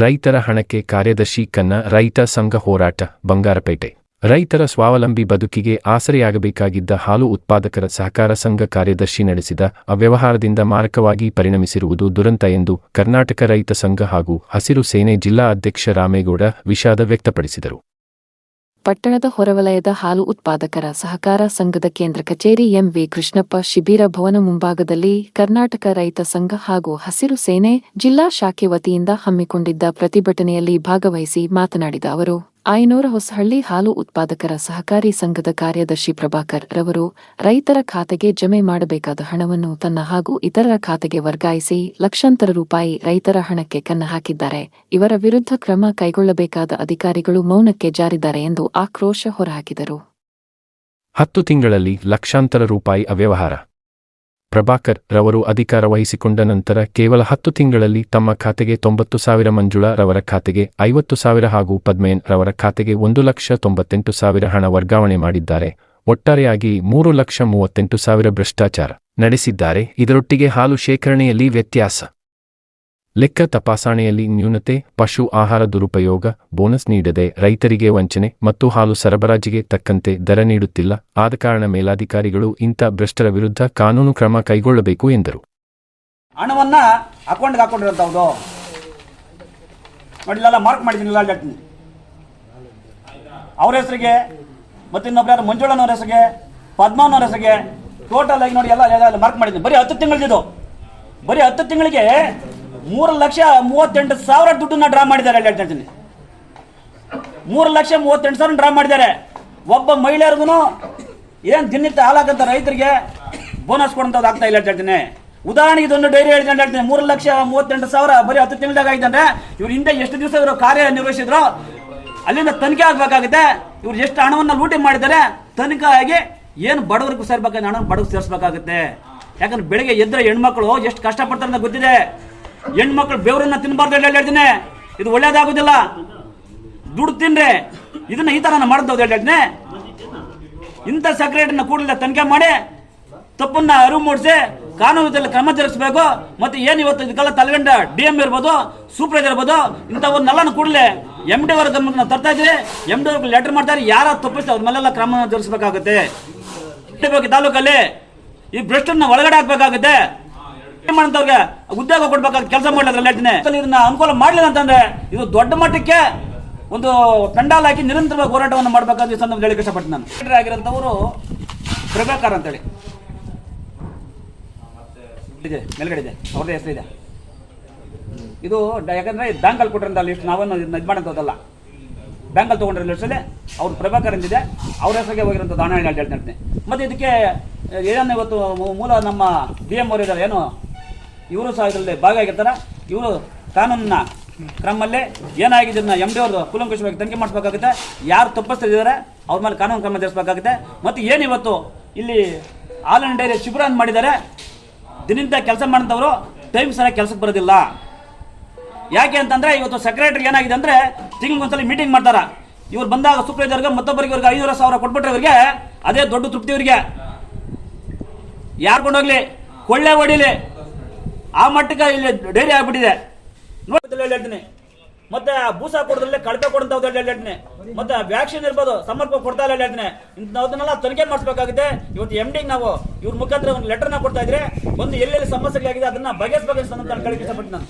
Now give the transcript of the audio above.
ರೈತರ ಹಣಕ್ಕೆ ಕಾರ್ಯದರ್ಶಿ ಕನ್ನ ರೈತ ಸಂಘ ಹೋರಾಟ ಬಂಗಾರಪೇಟೆ. ರೈತರ ಸ್ವಾವಲಂಬಿ ಬದುಕಿಗೆ ಆಸರೆಯಾಗಬೇಕಾಗಿದ್ದ ಹಾಲು ಉತ್ಪಾದಕರ ಸಹಕಾರ ಸಂಘ ಕಾರ್ಯದರ್ಶಿ ನಡೆಸಿದ ಅವ್ಯವಹಾರದಿಂದ ಮಾರಕವಾಗಿ ಪರಿಣಮಿಸಿರುವುದು ದುರಂತ ಎಂದು ಕರ್ನಾಟಕ ರೈತ ಸಂಘ ಹಾಗೂ ಹಸಿರು ಸೇನೆ ಜಿಲ್ಲಾ ಅಧ್ಯಕ್ಷ ರಾಮೇಗೌಡ ವಿಷಾದ ವ್ಯಕ್ತಪಡಿಸಿದರು. ಪಟ್ಟಣದ ಹೊರವಲಯದ ಹಾಲು ಉತ್ಪಾದಕರ ಸಹಕಾರ ಸಂಘದ ಕೇಂದ್ರ ಕಚೇರಿ ಎಂ.ವಿ. ಕೃಷ್ಣಪ್ಪ ಶಿಬಿರ ಭವನ ಮುಂಭಾಗದಲ್ಲಿ ಕರ್ನಾಟಕ ರೈತ ಸಂಘ ಹಾಗೂ ಹಸಿರು ಸೇನೆ ಜಿಲ್ಲಾ ಶಾಖೆ ವತಿಯಿಂದ ಹಮ್ಮಿಕೊಂಡಿದ್ದ ಪ್ರತಿಭಟನೆಯಲ್ಲಿ ಭಾಗವಹಿಸಿ ಮಾತನಾಡಿದ ಅವರು, ಆಯನೂರ ಹೊಸಹಳ್ಳಿ ಹಾಲು ಉತ್ಪಾದಕರ ಸಹಕಾರಿ ಸಂಘದ ಕಾರ್ಯದರ್ಶಿ ಪ್ರಭಾಕರ್ ರವರು ರೈತರ ಖಾತೆಗೆ ಜಮೆ ಮಾಡಬೇಕಾದ ಹಣವನ್ನು ತನ್ನ ಹಾಗೂ ಇತರರ ಖಾತೆಗೆ ವರ್ಗಾಯಿಸಿ ಲಕ್ಷಾಂತರ ರೂಪಾಯಿ ರೈತರ ಹಣಕ್ಕೆ ಕನ್ನ ಹಾಕಿದ್ದಾರೆ. ಇವರ ವಿರುದ್ಧ ಕ್ರಮ ಕೈಗೊಳ್ಳಬೇಕಾದ ಅಧಿಕಾರಿಗಳು ಮೌನಕ್ಕೆ ಜಾರಿದ್ದಾರೆ ಎಂದು ಆಕ್ರೋಶ ಹೊರಹಾಕಿದರು. 10 ತಿಂಗಳಲ್ಲಿ ಲಕ್ಷಾಂತರ ರೂಪಾಯಿ ಅವ್ಯವಹಾರ. ಪ್ರಭಾಕರ್ ರವರು ಅಧಿಕಾರ ವಹಿಸಿಕೊಂಡ ನಂತರ ಕೇವಲ 10 ತಿಂಗಳಲ್ಲಿ ತಮ್ಮ ಖಾತೆಗೆ 90,000, ಮಂಜುಳಾ ರವರ ಖಾತೆಗೆ 50,000 ಹಾಗೂ ಪದ್ಮಯನ್ ರವರ ಖಾತೆಗೆ 1,98,000 ಹಣ ವರ್ಗಾವಣೆ ಮಾಡಿದ್ದಾರೆ. ಒಟ್ಟಾರೆಯಾಗಿ 3,38,000 ಭ್ರಷ್ಟಾಚಾರ ನಡೆಸಿದ್ದಾರೆ. ಇದರೊಟ್ಟಿಗೆ ಹಾಲು ಶೇಖರಣೆಯಲ್ಲಿ ವ್ಯತ್ಯಾಸ, ಲೆಕ್ಕ ತಪಾಸಣೆಯಲ್ಲಿ ನ್ಯೂನತೆ, ಪಶು ಆಹಾರ ದುರುಪಯೋಗ, ಬೋನಸ್ ನೀಡದೆ ರೈತರಿಗೆ ವಂಚನೆ ಮತ್ತು ಹಾಲು ಸರಬರಾಜಿಗೆ ತಕ್ಕಂತೆ ದರ ನೀಡುತ್ತಿಲ್ಲ. ಆದ ಕಾರಣ ಮೇಲಾಧಿಕಾರಿಗಳು ಇಂಥ ಭ್ರಷ್ಟರ ವಿರುದ್ಧ ಕಾನೂನು ಕ್ರಮ ಕೈಗೊಳ್ಳಬೇಕು ಎಂದರು. ಹಣವನ್ನ ಅಕೌಂಟ್ಗೆ ಹಾಕೊಂಡಿರೋದು ನೋಡಿಲ್ಲ, ಮಾರ್ಕ್ ಮಾಡಿದ್ದೀನಿಲ್ಲ, ಅವ್ರ ಹೆಸರಿಗೆ ಮತ್ತು ಇನ್ನೊಬ್ಬರು ಮಂಜುಳನವ್ರ ಹೆಸರಿಗೆ, ಪದ್ಮನವ್ರ ಹೆಸರಿಗೆ ಟೋಟಲ್ ಆಗಿ ನೋಡಿ ಎಲ್ಲ ಮಾರ್ಕ್ ಮಾಡಿದ್ದೀನಿ. ಬರೀ 10 ತಿಂಗಳಿದ್ದು, ಬರೀ 10 ತಿಂಗಳಿಗೆ 3,38,000 ದುಡ್ಡನ್ನ ಡ್ರಾ ಮಾಡಿದ್ದಾರೆ. ಹೇಳ್ತೀನಿ, 3,38,000 ಡ್ರಾ ಮಾಡಿದ್ದಾರೆ. ಒಬ್ಬ ಮಹಿಳೆಯರಿಗೂ ಏನು ದಿನನಿತ್ಯ ಹಾಲಾಗಂತ ರೈತರಿಗೆ ಬೋನಸ್ ಕೊಡಂತದ್ದು ಆಗ್ತಾ ಇಲ್ಲ. ಹೇಳ್ತೀನಿ, ಉದಾಹರಣೆಗೆ ಇದೊಂದು ಡೈರಿ ಹೇಳ್ತೀನಿ. 3,38,000 ಬರೀ 10 ತಿಂಗಳದಾಗ ಆಯ್ತಂದ್ರೆ ಇವ್ರು ಹಿಂದೆ ಎಷ್ಟು ದಿವಸ ಇವರು ಕಾರ್ಯ ನಿರ್ವಹಿಸಿದ್ರು ಅಲ್ಲಿಂದ ತನಿಖೆ ಆಗ್ಬೇಕಾಗುತ್ತೆ. ಇವ್ರು ಎಷ್ಟು ಹಣವನ್ನು ಲೂಟಿ ಮಾಡಿದ್ದಾರೆ ತನಿಖೆ ಆಗಿ ಏನು ಬಡವರಿಗೂ ಸೇರ್ಬೇಕಾದ್ರೆ ಹಣ ಬಡವ್ರಿಗೆ ಸೇರಿಸಬೇಕಾಗುತ್ತೆ. ಯಾಕಂದ್ರೆ ಬೆಳಿಗ್ಗೆ ಎದ್ರೆ ಹೆಣ್ಮಕ್ಳು ಎಷ್ಟು ಕಷ್ಟಪಡ್ತಾರೆ ಅಂತ ಗೊತ್ತಿದೆ. ಹೆಣ್ಮಕ್ಳು ಬೆವರನ್ನ ತಿನ್ನಬಾರ್ದು ಹೇಳ್ತೀನಿ, ಇದು ಒಳ್ಳೇದಾಗೋದಿಲ್ಲ. ದುಡ್ಡು ತಿನ್ರೆ ಇದನ್ನ ಈ ತರ ಮಾಡ್ದವ್ದು ಹೇಳ್ತೀನಿ. ಇಂಥ ಸೆಕ್ರೆಟರಿನ ಕೂಡಲೇ ತನಿಖೆ ಮಾಡಿ ತಪ್ಪನ್ನ ಅರಿವು ಮೂಡಿಸಿ ಕಾನೂನಲ್ಲಿ ಕ್ರಮ ಜರುಗಿಸಬೇಕು. ಮತ್ತೆ ಏನು ಇವತ್ತು ಇದಕ್ಕೆಲ್ಲ ತಲೆಗಂಡ DM ಇರ್ಬೋದು, ಸೂಪರ್ವೈಸರ್ ಇರ್ಬೋದು, ಇಂಥವನ್ನೆಲ್ಲ ಕೂಡಲೇ MD ಅವರ ಗಮನಕ್ಕೆ ತರ್ತಾ ಇದ್ದೀರಿ. MD ಅವ್ರಿಗೆ ಲೆಟರ್ ಮಾಡ್ತಾರೆ, ಯಾರು ತಪ್ಪಿಸ್ತಾರೆ ಅವ್ರ ಮೇಲೆಲ್ಲ ಕ್ರಮ ಜರುಗಿಸಬೇಕಾಗುತ್ತೆ. ತಾಲೂಕಲ್ಲಿ ಈ ಭ್ರಷ್ಟನ್ನ ಒಳಗಡೆ ಹಾಕ್ಬೇಕಾಗುತ್ತೆ. ಮಾಡಂತವ್ರಿಗೆ ಉದ್ಯೋಗ ಕೊಡ್ಬೇಕಾದ್ರೆ ಕೆಲಸ ಮಾಡಲಿಲ್ಲ. ಇದನ್ನ ಅನುಕೂಲ ಮಾಡಲಿಲ್ಲ ಅಂತಂದ್ರೆ ಇದು ದೊಡ್ಡ ಮಟ್ಟಕ್ಕೆ ಒಂದು ಪೆಂಡಾಲ್ ಹಾಕಿ ನಿರಂತರವಾಗಿ ಹೋರಾಟವನ್ನು ಮಾಡಬೇಕಾದ್ರೆ ಈ ಸಂದರ್ಭದಲ್ಲಿ ಹೇಳಕ್ಕೆ ಇಷ್ಟಪಟ್ಟು ನಾನು ಆಗಿರೋಂಥವರು ಪ್ರಭಾಕರ್ ಅಂತೇಳಿ ಇದೆ, ಮೇಲ್ಗಡೆ ಇದೆ, ಅವ್ರದೇ ಹೆಸರು ಇದೆ. ಇದು ಯಾಕಂದ್ರೆ ಬ್ಯಾಂಕಲ್ಲಿ ಕೊಟ್ಟಿರೋಂಥ ಲಿಸ್ಟ್, ನಾವೇನು ಇದು ಮಾಡೋಂಥದ್ದಲ್ಲ. ಬ್ಯಾಂಕಲ್ಲಿ ತೊಗೊಂಡಿರೋ ಲಿಸ್ಟಲ್ಲಿ ಅವ್ರು ಪ್ರಭಾಕರ್ ಅಂತಿದೆ, ಅವ್ರ ಹೆಸರಿಗೆ ಹೋಗಿರೋಂಥದ್ದು ಹಣ ಹೇಳ್ತೀನಿ. ಮತ್ತು ಇದಕ್ಕೆ ಏನನ್ನ ಇವತ್ತು ಮೂಲ ನಮ್ಮ DM ಅವರು ಇದ್ದಾರೆ, ಏನು ಇವರು ಸಹ ಇದರಲ್ಲಿ ಭಾಗಿಯಾಗಿರ್ತಾರೆ. ಇವರು ಕಾನೂನಿನ ಕ್ರಮಲ್ಲಿ ಏನಾಗಿದೆ MD ಅವ್ರದ್ದು ಕೂಲಂಕುಷವಾಗಿ ತನಿಖೆ ಮಾಡಿಸ್ಬೇಕಾಗುತ್ತೆ. ಯಾರು ತಪ್ಪಿಸ್ತಿದ್ದಾರೆ ಅವ್ರ ಮೇಲೆ ಕಾನೂನು ಕ್ರಮ ಜರುಗಿಸಬೇಕಾಗುತ್ತೆ. ಮತ್ತು ಏನಿವತ್ತು ಇಲ್ಲಿ ಆಲ್ ಇಂಡಿಯಾ ಡೈರಿ ಶಿಬಿರ ಅಂತ ಮಾಡಿದ್ದಾರೆ, ದಿನದಿಂದ ಕೆಲಸ ಮಾಡಿದವರು ಟೈಮ್ ಸರಿಯಾಗಿ ಕೆಲಸಕ್ಕೆ ಬರೋದಿಲ್ಲ. ಯಾಕೆ ಅಂತಂದರೆ ಇವತ್ತು ಸೆಕ್ರೆಟರಿ ಏನಾಗಿದೆ ಅಂದರೆ ತಿಂಗಳಿಗೊಂದ್ಸಲ ಮೀಟಿಂಗ್ ಮಾಡ್ತಾರೆ. ಇವ್ರು ಬಂದಾಗ ಸೂಪರ್ವೈಸರ್ಗೆ ಮತ್ತೊಬ್ಬರಿಗೆ ಇವ್ರಿಗೆ 5,000 ಕೊಟ್ಬಿಟ್ರೆ ಇವರಿಗೆ ಅದೇ ದೊಡ್ಡ ತೃಪ್ತಿ. ಇವರಿಗೆ ಯಾರು ಕೊಂಡೋಗ್ಲಿ, ಕೊಳ್ಳೆ ಹೊಡಿಲಿ, ಆ ಮಟ್ಟಕ್ಕೆ ಇಲ್ಲಿ ಡೈರಿ ಆಗ್ಬಿಟ್ಟಿದೆ ನೋಡಿ ಹೇಳ್ತೀನಿ. ಮತ್ತೆ ಬೂಸ ಕೊಡೋದ್ರಲ್ಲೇ ಕಳಪೆ ಕೊಡಂತ ಹೇಳ್ತೀನಿ. ಮತ್ತೆ ವ್ಯಾಕ್ಸಿನ್ ಇರ್ಬೋದು, ಸಮರ್ಪಕ ಕೊಡ್ತಾ ಇಲ್ಲ ಹೇಳ್ತೀನಿ. ಇಂಥದನ್ನೆಲ್ಲ ತನಿಖೆ ಮಾಡಿಸ್ಬೇಕಾಗುತ್ತೆ. ಇವತ್ತು MD ನಾವು ಇವ್ರ ಮುಖಾಂತರ ಒಂದು ಲೆಟರ್ನ ಕೊಡ್ತಾ ಇದ್ರೆ, ಒಂದು ಎಲ್ಲೆಲ್ಲಿ ಸಮಸ್ಯೆಗಳಾಗಿದೆ ಅದನ್ನ ಬಗೆಹರಿಸಬೇಕು ಅಂತ ಕಳಿಕೆ ಇಷ್ಟಪಟ್ಟು ನಾನು